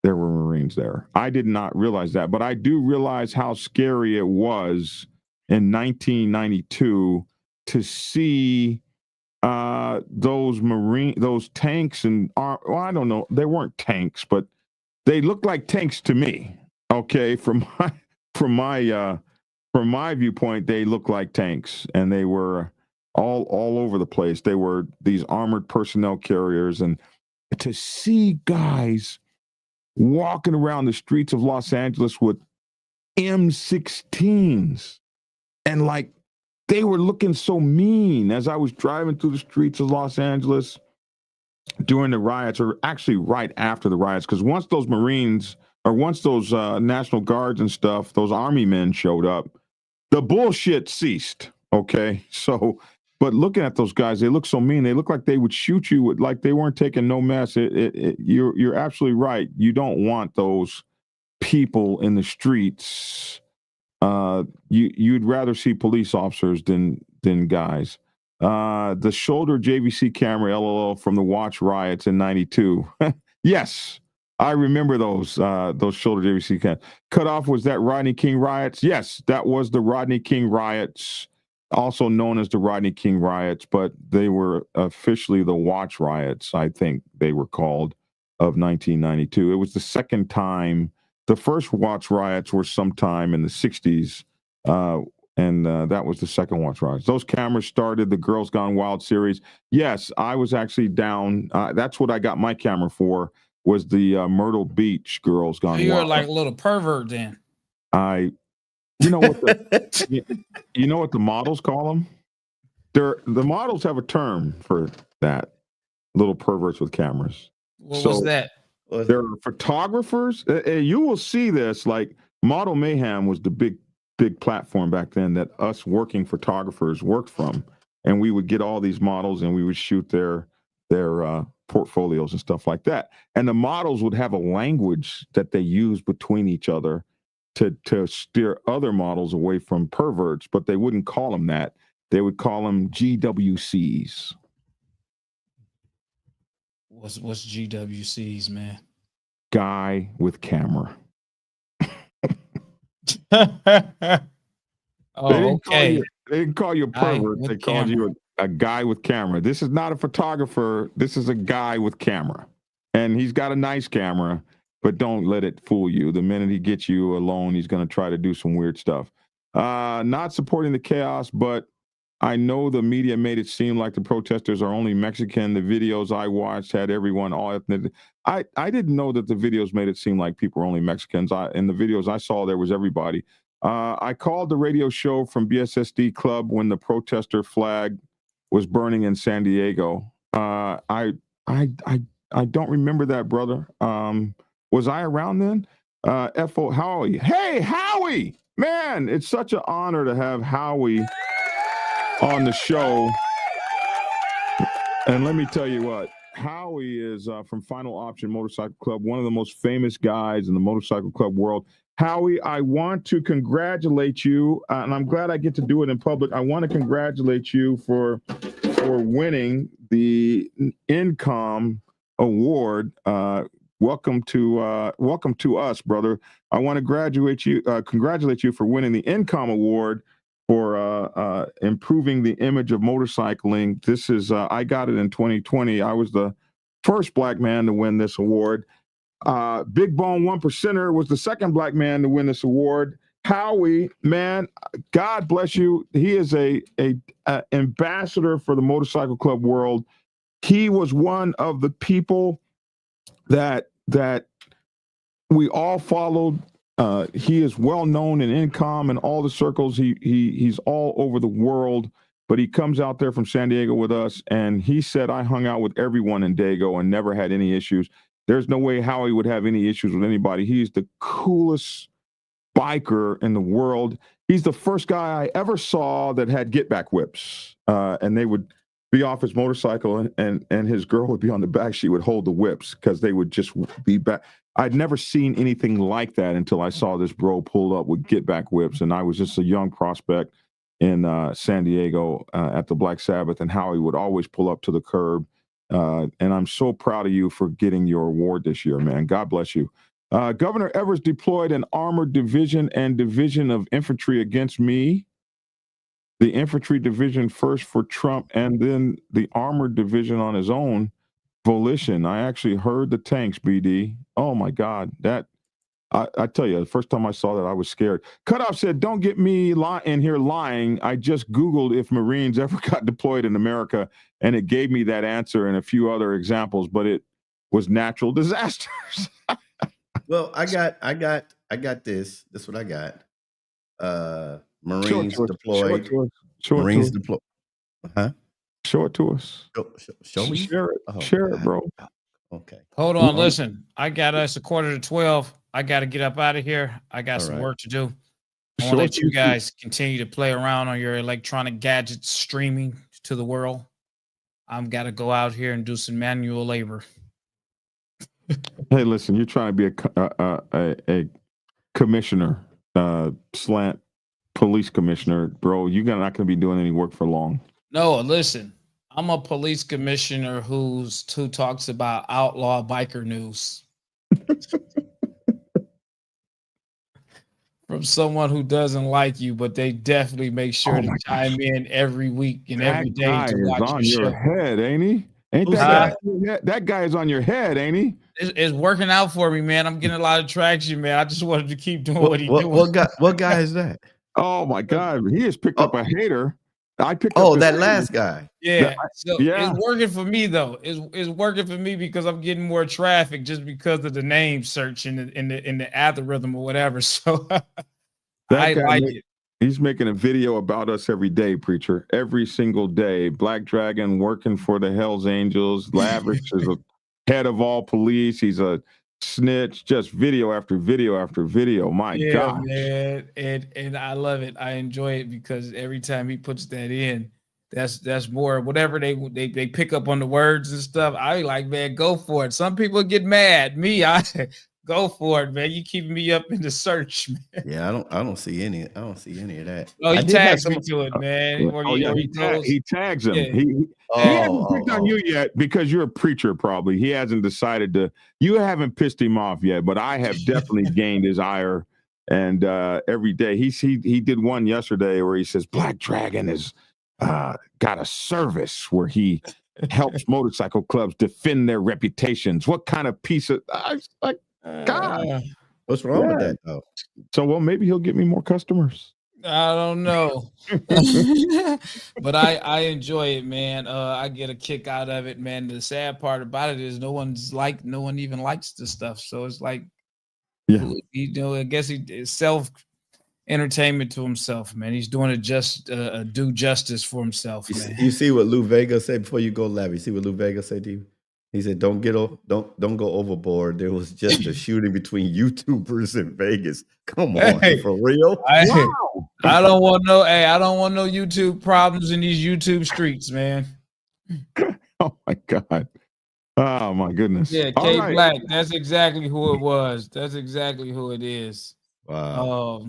There were Marines there. I did not realize that, but I do realize how scary it was in 1992 to see those tanks and well, I don't know, they weren't tanks, but they looked like tanks to me. Okay, from my viewpoint, they looked like tanks, and they were all over the place. They were these armored personnel carriers, and to see guys walking around the streets of Los Angeles with M16s, and like they were looking so mean as I was driving through the streets of Los Angeles during the riots, or actually right after the riots, because once those Marines or once those National Guards and stuff, those Army men showed up, the bullshit ceased. Okay, so but looking at those guys, they look so mean. They look like they would shoot you with, like they weren't taking no mess. You're absolutely right. You don't want those people in the streets. You'd rather see police officers than guys. The shoulder JVC camera, LOL, from the Watch riots in '92. Yes, I remember those shoulder JVC cameras. Cutoff, was that Rodney King riots? Yes, that was the Rodney King riots, also known as the Rodney King riots, but they were officially the Watch riots, I think they were called, of 1992. It was the second time. The first Watch riots were sometime in the 60s, and that was the second Watch riots. Those cameras started the Girls Gone Wild series. Yes, I was actually down. That's what I got my camera for, was the Myrtle Beach Girls Gone Wild. You're like a little pervert then. You know what the models call them? The models have a term for that. Little perverts with cameras. What was that? There are photographers. You will see this. Like Model Mayhem was the big platform back then that us working photographers worked from, and we would get all these models and we would shoot their portfolios and stuff like that. And the models would have a language that they use between each other to steer other models away from perverts, but they wouldn't call them that. They would call them GWCs. What's GWCs, man? Guy with camera. Okay. They didn't call you a pervert. They called you a guy with camera. This is not a photographer. This is a guy with camera. And he's got a nice camera, but don't let it fool you. The minute he gets you alone, he's going to try to do some weird stuff. Not supporting the chaos, but I know the media made it seem like the protesters are only Mexican. The videos I watched had everyone, all ethnic. I didn't know that the videos made it seem like people were only Mexicans. In the videos I saw, there was everybody. I called the radio show from BSSD Club when the protester flag was burning in San Diego. I don't remember that, brother. Was I around then? F.O. Howie. Hey, Howie! Man, it's such an honor to have Howie on the show. And let me tell you what, Howie is from Final Option Motorcycle Club, one of the most famous guys in the motorcycle club world. Howie, I want to congratulate you, and I'm glad I get to do it in public. I want to congratulate you for winning the Incom Award. Welcome to us, brother. I want to congratulate you for winning the Incom Award for improving the image of motorcycling. This is I got it in 2020. I was the first black man to win this award. Big Bone 1%er was the second black man to win this award. Howie, man, God bless you. He is a ambassador for the motorcycle club world. He was one of the people that we all followed. He is well known in Incom and all the circles. He's all over the world, but he comes out there from San Diego with us, and he said, I hung out with everyone in Dago and never had any issues. There's no way Howie would have any issues with anybody. He's the coolest biker in the world. He's the first guy I ever saw that had get back whips, and they would be off his motorcycle, and his girl would be on the back. She would hold the whips because they would just be back. I'd never seen anything like that until I saw this bro pull up with get back whips, and I was just a young prospect. in San Diego at the Black Sabbath, and how he would always pull up to the curb. And I'm so proud of you for getting your award this year, man. God bless you. Governor Evers deployed an armored division and division of infantry against me. The infantry division first for Trump, and then the armored division on his own volition. I actually heard the tanks, BD. Oh my God, that I tell you, the first time I saw that, I was scared. Cutoff said, "Don't get me in here lying. I just Googled if Marines ever got deployed in America, and it gave me that answer and a few other examples, but it was natural disasters." Well, I got this. This is what I got. Marines deployed. Marines deployed. Huh? Show it to us. Show me. Share it. Oh, Share it, bro. Okay. Hold on. Listen, I got us a 11:45. I got to get up out of here. I got some work to do. I want to let you guys continue to play around on your electronic gadgets streaming to the world. I've got to go out here and do some manual labor. Hey, listen, you're trying to be a commissioner, slant police commissioner, bro. You're not going to be doing any work for long. No, listen, I'm a police commissioner who talks about outlaw biker news. From someone who doesn't like you, but they definitely make sure to chime in every week and every day to watch your head, ain't he? Ain't that guy is on your head, ain't he? It's working out for me, man. I'm getting a lot of traction, man. I just wanted to keep doing what he's doing. What guy is that? Oh my God, he has picked up a hater. I picked up that last guy. Yeah. It's working for me though. It's working for me because I'm getting more traffic just because of the name search in the algorithm or whatever. So I like it. He's making a video about us every day, preacher. Every single day. Black Dragon working for the Hells Angels. Lavish is a head of all police. He's a snitch. Just video after video after video. My God, man, and I love it. I enjoy it because every time he puts that in, that's more whatever they pick up on the words and stuff. I like, man, go for it. Some people get mad. Me, I go for it, man. You keeping me up in the search, man. Yeah, I don't see any of that. Oh, he tags me to it, man. He tags him. Yeah. He hasn't picked on you yet because you're a preacher. Probably he hasn't decided to. You haven't pissed him off yet, but I have definitely gained his ire. And every day he did one yesterday where he says Black Dragon has got a service where he helps motorcycle clubs defend their reputations. What kind of piece of God? What's wrong with that though? So well, maybe he'll get me more customers. I don't know. But I enjoy it, man. I get a kick out of it, man. The sad part about it is no one even likes the stuff. So it's like, I guess he self entertainment to himself, man. He's doing it just do justice for himself, man. You see what Lou Vega said before you go, Lavi? You see what Lou Vega said to you? He said, don't go overboard. There was just a shooting between YouTubers in Vegas. Come on, for real? I don't want no YouTube problems in these YouTube streets, man. Oh my God. Oh my goodness. Yeah, K Black. That's exactly who it was. That's exactly who it is. Wow.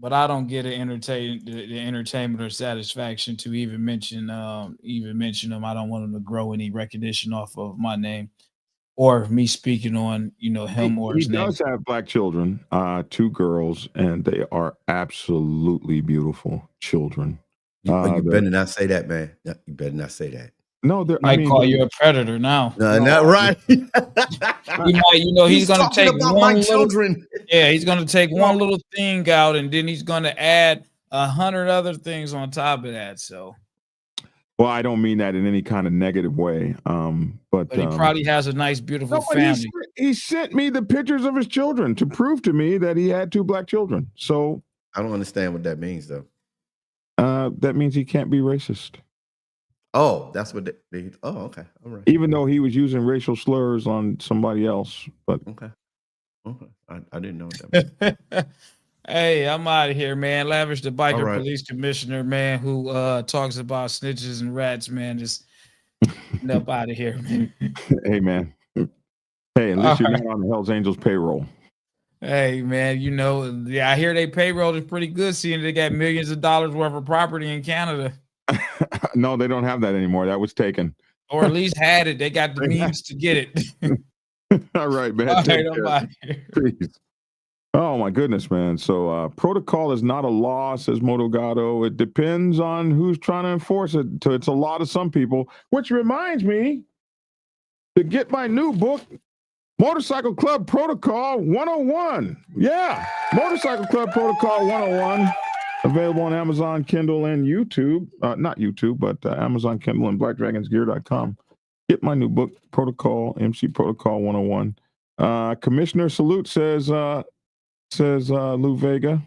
But I don't get the entertainment or satisfaction to even mention them. I don't want them to grow any recognition off of my name or me speaking on him or his name. He does have black children, 2 girls, and they are absolutely beaual children. You better not say that, man. You better not say that. No, I call you a predator now. No, not right. He might, he's going to take one children. He's going to take one little thing out, and then he's going to add 100 other things on top of that. So, well, I don't mean that in any kind of negative way. But he probably has a nice, beautiful family. He sent me the pictures of his children to prove to me that he had 2 black children. So I don't understand what that means, though. That means he can't be racist. Oh, that's what they. Oh, okay, all right. Even though he was using racial slurs on somebody else, but okay. I didn't know that. Hey, I'm out of here, man. Lavish, the biker police commissioner, man, who talks about snitches and rats, man. Just up out of here, man. Hey, man. Hey, at least you're not on the Hells Angels payroll. Hey man, I hear they payroll is pretty good, seeing they got millions of dollars worth of property in Canada. No, they don't have that anymore. That was taken. Or at least had it. They got the means to get it. All right, man. All Take right, I'm care. out here. Peace. Oh my goodness, man. So protocol is not a law, says Motogado. It depends on who's trying to enforce it. So it's a law to some people, which reminds me to get my new book, Motorcycle Club Protocol 101. Yeah, Motorcycle Club Protocol 101. Available on Amazon, Kindle, and YouTube. Not YouTube, but Amazon, Kindle, and BlackDragonsGear.com. Get my new book, Protocol, MC Protocol 101. Commissioner Salute says Lou Vega,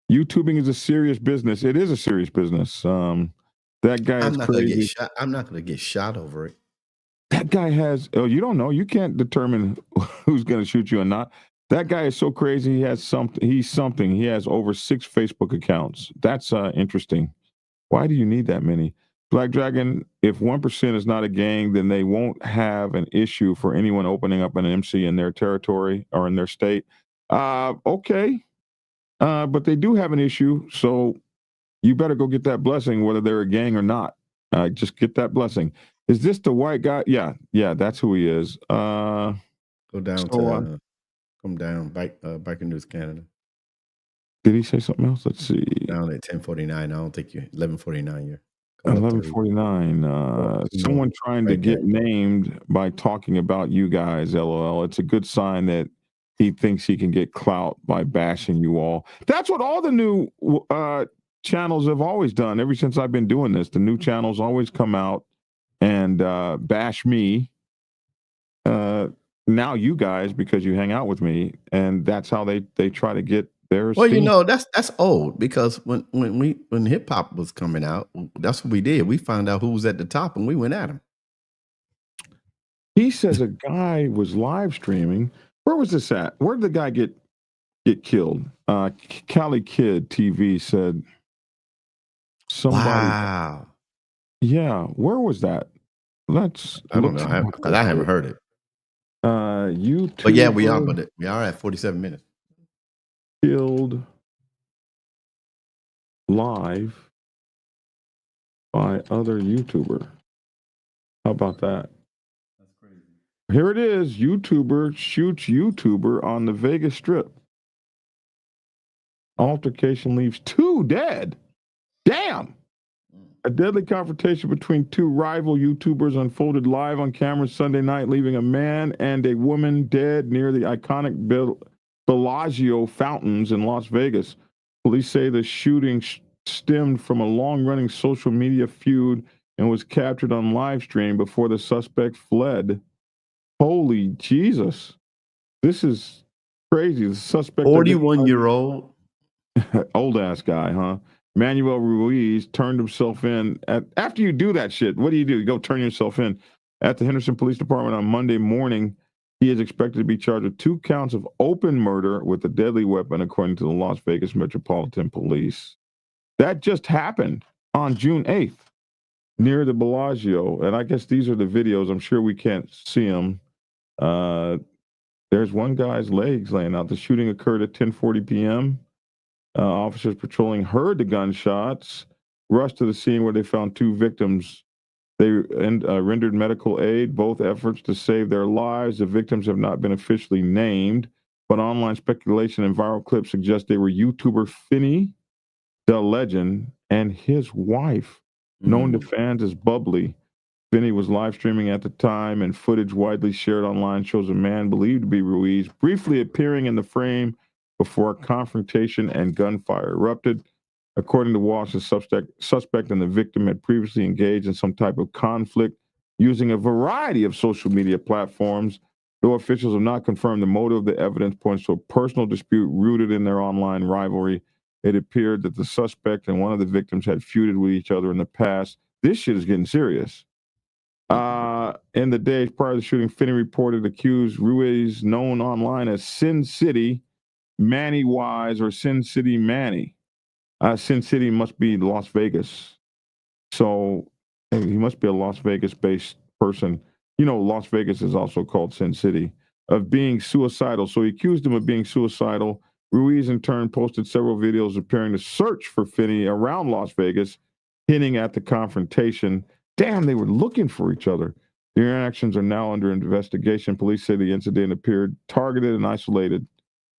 YouTubing is a serious business. It is a serious business. That guy is crazy. I'm not going to get shot over it. That guy has, you don't know. You can't determine who's going to shoot you or not. That guy is so crazy. He has something. He has over 6 Facebook accounts. That's interesting. Why do you need that many? Black Dragon, if 1% is not a gang, then they won't have an issue for anyone opening up an MC in their territory or in their state. Okay. But they do have an issue. So you better go get that blessing, whether they're a gang or not. Just get that blessing. Is this the white guy? Yeah, that's who he is. Go down come down, Biker News Canada. Did he say something else? Let's see. Down at 1049. I don't think you 1149 you're 1149. Someone trying to get named by talking about you guys, LOL. It's a good sign that he thinks he can get clout by bashing you all. That's what all the new channels have always done. Ever since I've been doing this, the new channels always come out and bash me. Now you guys, because you hang out with me, and that's how they try to get their esteem. Well, that's old, because when hip hop was coming out, that's what we did. We found out who was at the top and we went at him. He says a guy was live streaming. Where was this at? Where did the guy get killed? Cali Kid TV said somebody. Wow. Yeah, where was that? I don't know. I haven't heard it. YouTube. But yeah, we are at 47 minutes. Killed live by other YouTuber. How about that? That's crazy. Here it is. YouTuber shoots YouTuber on the Vegas Strip. Altercation leaves 2 dead. Damn. A deadly confrontation between 2 rival YouTubers unfolded live on camera Sunday night, leaving a man and a woman dead near the iconic Bellagio fountains in Las Vegas. Police say the shooting stemmed from a long-running social media feud and was captured on live stream before the suspect fled. Holy Jesus. This is crazy. The suspect, 41-year-old. Old-ass guy, huh? Manuel Ruiz turned himself in. After you do that shit, what do? You go turn yourself in. At the Henderson Police Department on Monday morning, he is expected to be charged with 2 counts of open murder with a deadly weapon, according to the Las Vegas Metropolitan Police. That just happened on June 8th near the Bellagio. And I guess these are the videos. I'm sure we can't see them. There's one guy's legs laying out. The shooting occurred at 10:40 p.m. Officers patrolling heard the gunshots, rushed to the scene where they found 2 victims. They rendered medical aid, both efforts to save their lives. The victims have not been officially named, but online speculation and viral clips suggest they were YouTuber Finney, the legend, and his wife, known to fans as Bubbly. Finney was live streaming at the time, and footage widely shared online shows a man believed to be Ruiz briefly appearing in the frame before a confrontation and gunfire erupted. According to Walsh, the suspect and the victim had previously engaged in some type of conflict using a variety of social media platforms. Though officials have not confirmed the motive, the evidence points to a personal dispute rooted in their online rivalry. It appeared that the suspect and one of the victims had feuded with each other in the past. This shit is getting serious. In the days prior to the shooting, Finney reported accused Ruiz, known online as Sin City Manny Wise or Sin City Manny. Sin City must be Las Vegas. So he must be a Las Vegas-based person. You know, Las Vegas is also called Sin City. of being suicidal. So he accused him of being suicidal. Ruiz, in turn, posted several videos appearing to search for Finney around Las Vegas, hinting at the confrontation. Damn, they were looking for each other. The interactions are now under investigation. Police say the incident appeared targeted and isolated.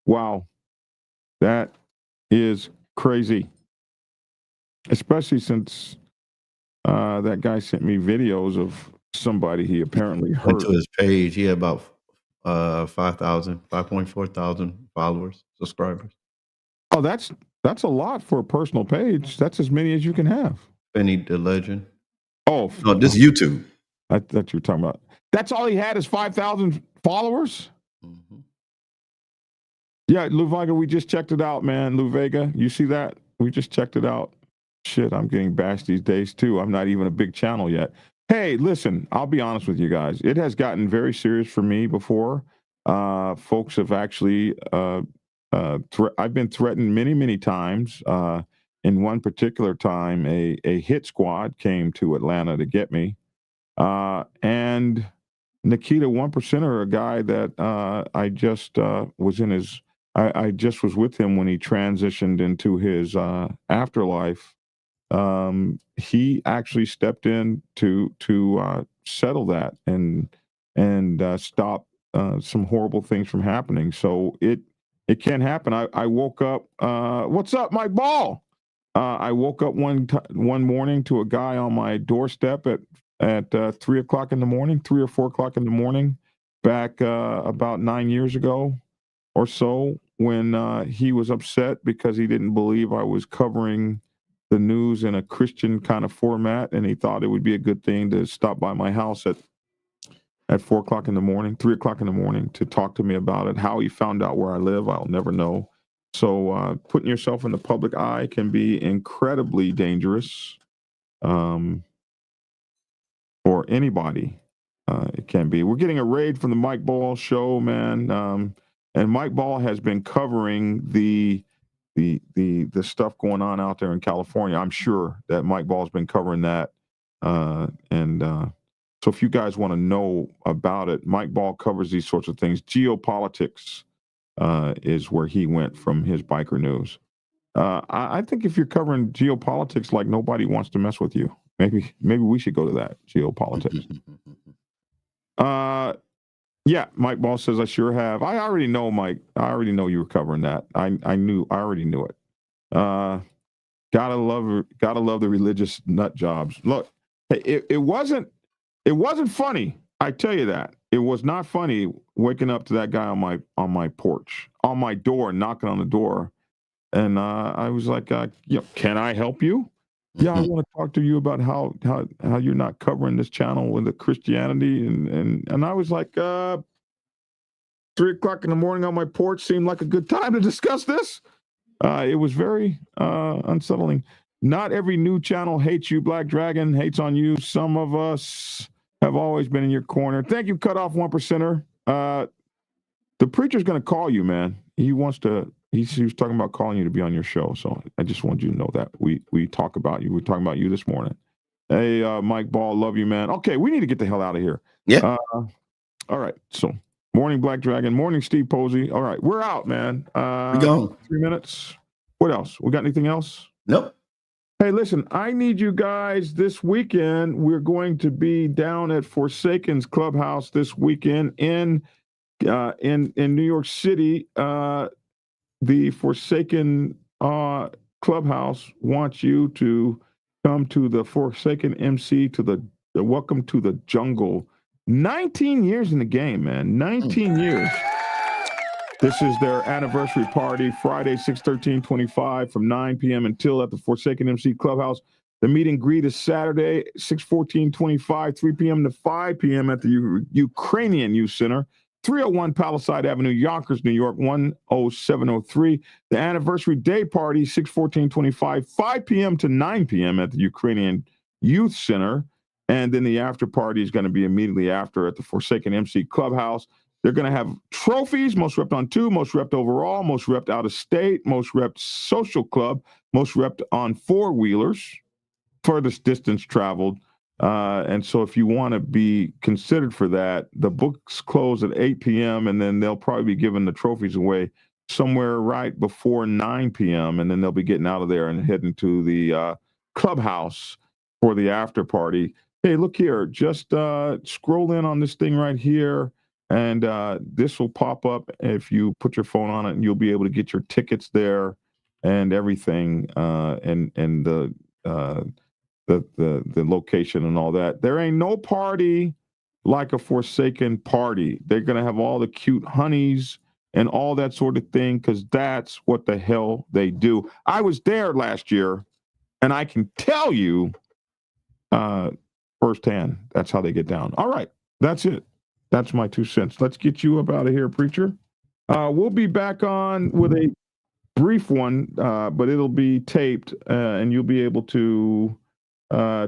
Wow, that is crazy. Especially since that guy sent me videos of somebody he apparently hurt. Went to his page. He had about 5.4 thousand followers, subscribers. Oh, that's a lot for a personal page. That's as many as you can have. Benny the Legend. Oh, no, this is YouTube. That you're talking about. That's all he had is 5,000 followers? Mm-hmm. Yeah, Lou Vega, we just checked it out, man. Lou Vega, you see that? We just checked it out. Shit, I'm getting bashed these days too. I'm not even a big channel yet. Hey, listen, I'll be honest with you guys. It has gotten very serious for me before. Folks have actually, I've been threatened many, many times. In one particular time, a hit squad came to Atlanta to get me. And Nikita 1%er, a guy that I just was in his, I just was with him when he transitioned into his afterlife. He actually stepped in to settle that and stop some horrible things from happening. So it can't happen. I woke up. What's up, Mike Ball? I woke up one morning to a guy on my doorstep at 3 o'clock in the morning, 3 or 4 o'clock in the morning, back about 9 years ago or so, when he was upset because he didn't believe I was covering the news in a Christian kind of format, and he thought it would be a good thing to stop by my house at 4 o'clock in the morning, 3 o'clock in the morning, to talk to me about it. How he found out where I live, I'll never know. So putting yourself in the public eye can be incredibly dangerous, or anybody. It can be. We're getting a raid from the Mike Ball show, man, and Mike Ball has been covering the stuff going on out there in California. I'm sure that Mike Ball's been covering that, so if you guys want to know about it, Mike Ball covers these sorts of things. Geopolitics is where he went from his biker news. I think if you're covering geopolitics like nobody wants to mess with you, maybe we should go to that, geopolitics. Yeah, Mike Ball says I sure have. I already know, Mike. I already know you were covering that. I already knew it. Gotta love the religious nut jobs. Look, it wasn't funny. I tell you that. It was not funny waking up to that guy on my porch, on my door, knocking on the door. And I was like, can I help you? Yeah, I want to talk to you about how you're not covering this channel with the Christianity. And I was like, 3 o'clock in the morning on my porch seemed like a good time to discuss this. It was very unsettling. Not every new channel hates you, Black Dragon, hates on you. Some of us have always been in your corner. Thank you, Cut Off 1%er. The preacher's going to call you, man. He was talking about calling you to be on your show. So I just wanted you to know that we talk about you. We're talking about you this morning. Hey, Mike Ball, love you, man. Okay, we need to get the hell out of here. Yeah. All right. So morning, Black Dragon. Morning, Steve Posey. All right, we're out, man. We gone. 3 minutes. What else? We got anything else? Nope. Hey, listen, I need you guys this weekend. We're going to be down at Forsaken's Clubhouse this weekend in New York City. The Forsaken Clubhouse wants you to come to the Forsaken MC, to the Welcome to the Jungle. 19 years in the game, man. 19 years. This is their anniversary party, Friday, 6/13/25 from 9 p.m. until at the Forsaken MC Clubhouse. The meet and greet is Saturday, 6/14/25, 3 p.m. to 5 p.m. at the Ukrainian Youth Center, 301 Palisade Avenue, Yonkers, New York, 10703. The anniversary day party, 6/14/25, 5 p.m. to 9 p.m. at the Ukrainian Youth Center. And then the after party is going to be immediately after at the Forsaken MC Clubhouse. They're going to have trophies, most repped on 2, most repped overall, most repped out of state, most repped social club, most repped on 4-wheelers, furthest distance traveled. And so if you want to be considered for that, the books close at 8 p.m. and then they'll probably be giving the trophies away somewhere right before 9 p.m. And then they'll be getting out of there and heading to the clubhouse for the after party. Hey, look here, just scroll in on this thing right here. And this will pop up if you put your phone on it, and you'll be able to get your tickets there and everything, and the location and all that. There ain't no party like a Forsaken party. They're gonna have all the cute honeys and all that sort of thing, because that's what the hell they do. I was there last year, and I can tell you firsthand, that's how they get down. All right, that's it. That's my 2 cents. Let's get you up out of here, preacher. We'll be back on with a brief one, but it'll be taped, and you'll be able to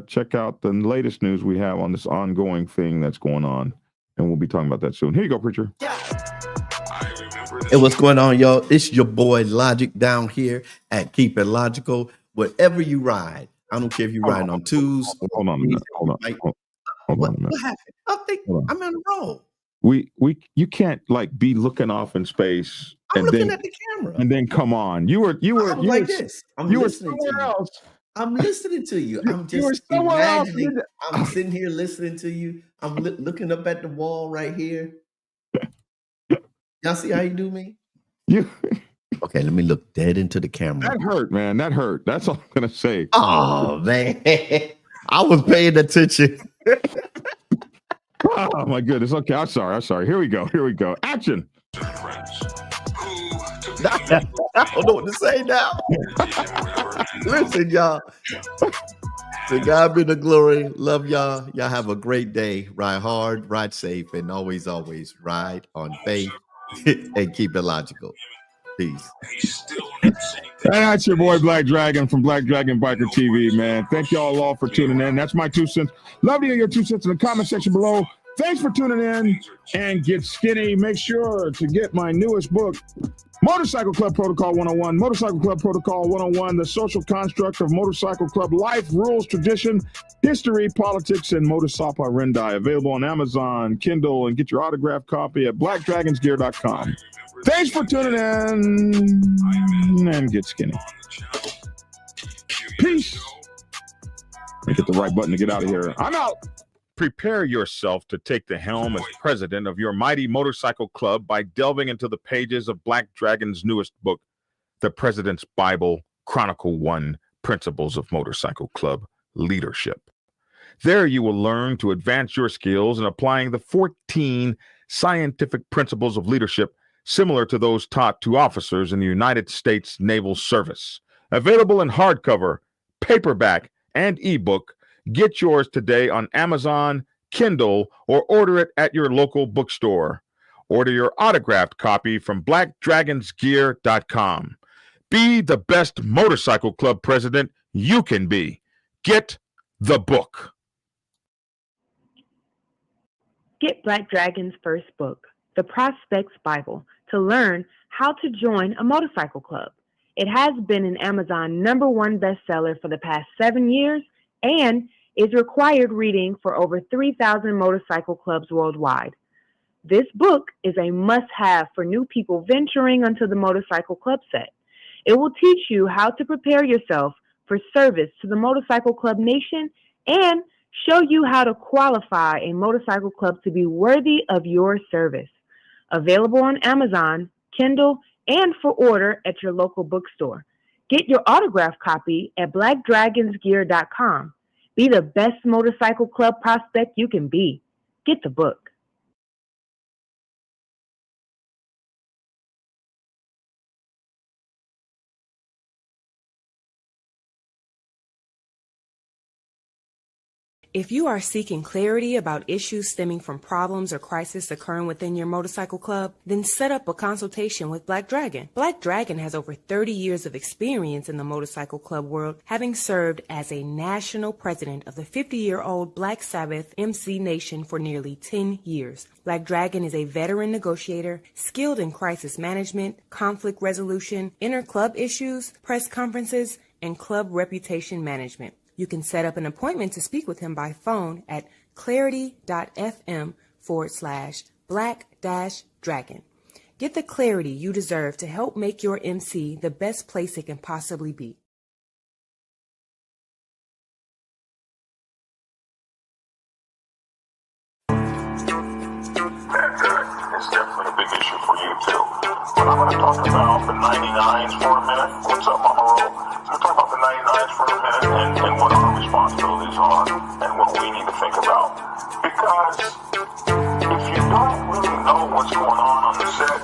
check out the latest news we have on this ongoing thing that's going on. And we'll be talking about that soon. Here you go, preacher. Hey, what's going on, y'all? It's your boy Logic down here at Keep It Logical. Whatever you ride, I don't care if you're riding on twos. Hold on a minute. Hold on a minute. What happened? I think I'm on the roll. You can't like be looking off in space. I'm looking at the camera. And then come on. You were like this. I'm listening to you. Else. I'm listening to you. I'm just imagining. I'm sitting here listening to you. I'm looking up at the wall right here. Y'all see how you do me? Okay, let me look dead into the camera. That hurt, man. That hurt. That's all I'm gonna say. Oh man, I was paying attention. Oh my goodness. Okay, I'm sorry. Here we go. Action. I don't know what to say now. Listen, y'all. To God be the glory. Love y'all. Y'all have a great day. Ride hard, ride safe, and always ride on faith and keep it logical. Peace. That's your boy Black Dragon from Black Dragon Biker TV, man. Thank y'all all for tuning in. That's my 2 cents. Love to hear your 2 cents in the comment section below. Thanks for tuning in, and get skinny. Make sure to get my newest book, Motorcycle Club Protocol 101, Motorcycle Club Protocol 101, the social construct of motorcycle club life, rules, tradition, history, politics, and motorcycle rendi. Available on Amazon, Kindle, and get your autographed copy at blackdragonsgear.com. Thanks for tuning in, and get skinny. Peace. Let me get the right button to get out of here. I'm out. Prepare yourself to take the helm as president of your mighty motorcycle club by delving into the pages of Black Dragon's newest book, The President's Bible, Chronicle 1, Principles of Motorcycle Club Leadership. There you will learn to advance your skills in applying the 14 scientific principles of leadership similar to those taught to officers in the United States Naval Service. Available in hardcover, paperback, and ebook. Get yours today on Amazon, Kindle, or order it at your local bookstore. Order your autographed copy from blackdragonsgear.com. Be the best motorcycle club president you can be. Get the book. Get Black Dragon's first book, The Prospect's Bible, to learn how to join a motorcycle club. It has been an Amazon #1 bestseller for the past 7 years and is required reading for over 3,000 motorcycle clubs worldwide. This book is a must-have for new people venturing onto the motorcycle club set. It will teach you how to prepare yourself for service to the motorcycle club nation and show you how to qualify a motorcycle club to be worthy of your service. Available on Amazon, Kindle, and for order at your local bookstore. Get your autographed copy at blackdragonsgear.com. Be the best motorcycle club prospect you can be. Get the book. If you are seeking clarity about issues stemming from problems or crises occurring within your motorcycle club, then set up a consultation with Black Dragon. Black Dragon has over 30 years of experience in the motorcycle club world, having served as a national president of the 50-year-old Black Sabbath MC Nation for nearly 10 years. Black Dragon is a veteran negotiator, skilled in crisis management, conflict resolution, inter-club issues, press conferences, and club reputation management. You can set up an appointment to speak with him by phone at clarity.fm/black-dragon. Get the clarity you deserve to help make your MC the best place it can possibly be. It's definitely a big issue for you too. But I'm going to talk about the 99s for a minute. What's up, Mama Ro? I'm going to talk about the 99s for a minute and what our responsibilities are and what we need to think about. Because if you don't really know what's going on the set,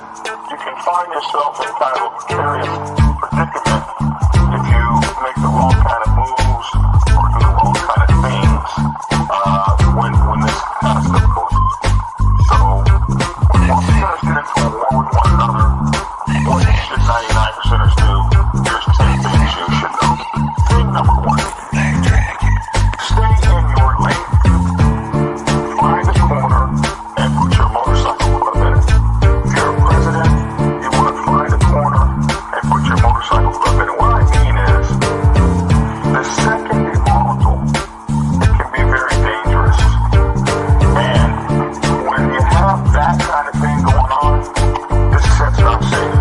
you can find yourself in kind of a precarious predicament if you make the wrong kind of moves or do the wrong kind of things when this kind of stuff goes on. So, when you get into a war with one another, what should 99%ers do? Here's 10 things you should know. Thing number 1, stay in your lane. Find a corner and put your motorcycle club in it. If you're a president, you want to find a corner and put your motorcycle club in it. What I mean is, the set can be volatile. It can be very dangerous. And when you have that kind of thing going on, this set's not safe.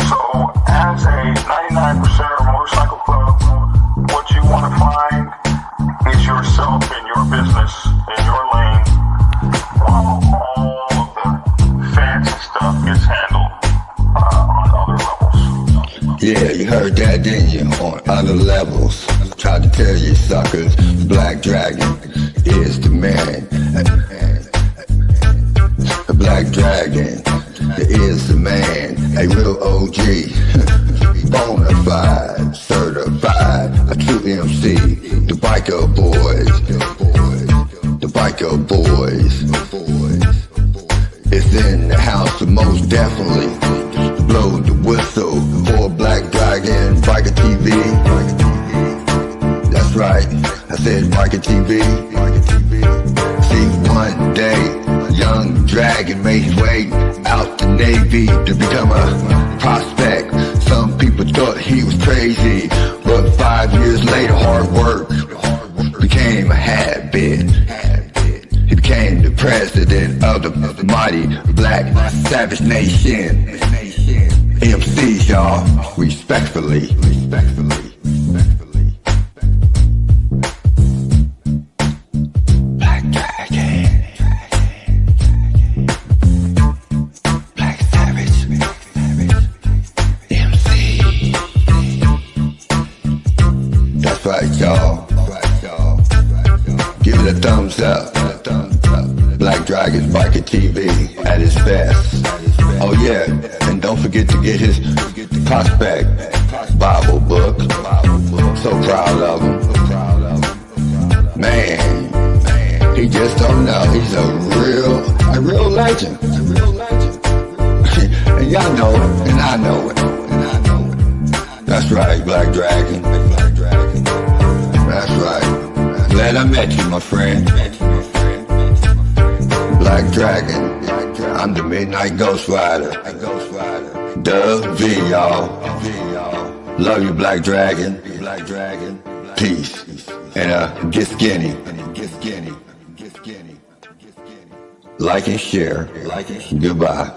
So, as a 99%er motorcycle club, what you want to find is yourself in your business, in your lane, while all of the fancy stuff gets handled on other levels. Yeah, you heard that, didn't you? On other levels. Tried to tell you suckers, Black Dragon is the man. The Black Dragon is the man. A real OG, bonafide, certified, a true MC. The biker boys, the biker boys. It's in the house, so most definitely blow the whistle for Black Dragon Biker TV. That's right, I said Biker TV. See, one day, young Dragon made his way out the Navy to become a prospect. Some people thought he was crazy, but 5 years later, hard work became a habit. He became the president of the mighty Black Savage Nation. MCs, y'all, respectfully. Black Dragon, Black Savage, MC. That's right, y'all. Give it a thumbs up. Black Dragon Biker TV at its best. Oh yeah, and don't forget to get his prospect Bible book. So proud of him. Man, he just don't know. He's a real legend. And y'all know it, and I know it. That's right, Black Dragon. That's right. Glad I met you, my friend. Black Dragon, I'm the Midnight Ghost Rider. Dub V, y'all. Love you, Black Dragon. Peace. And get skinny. Like and share. Goodbye.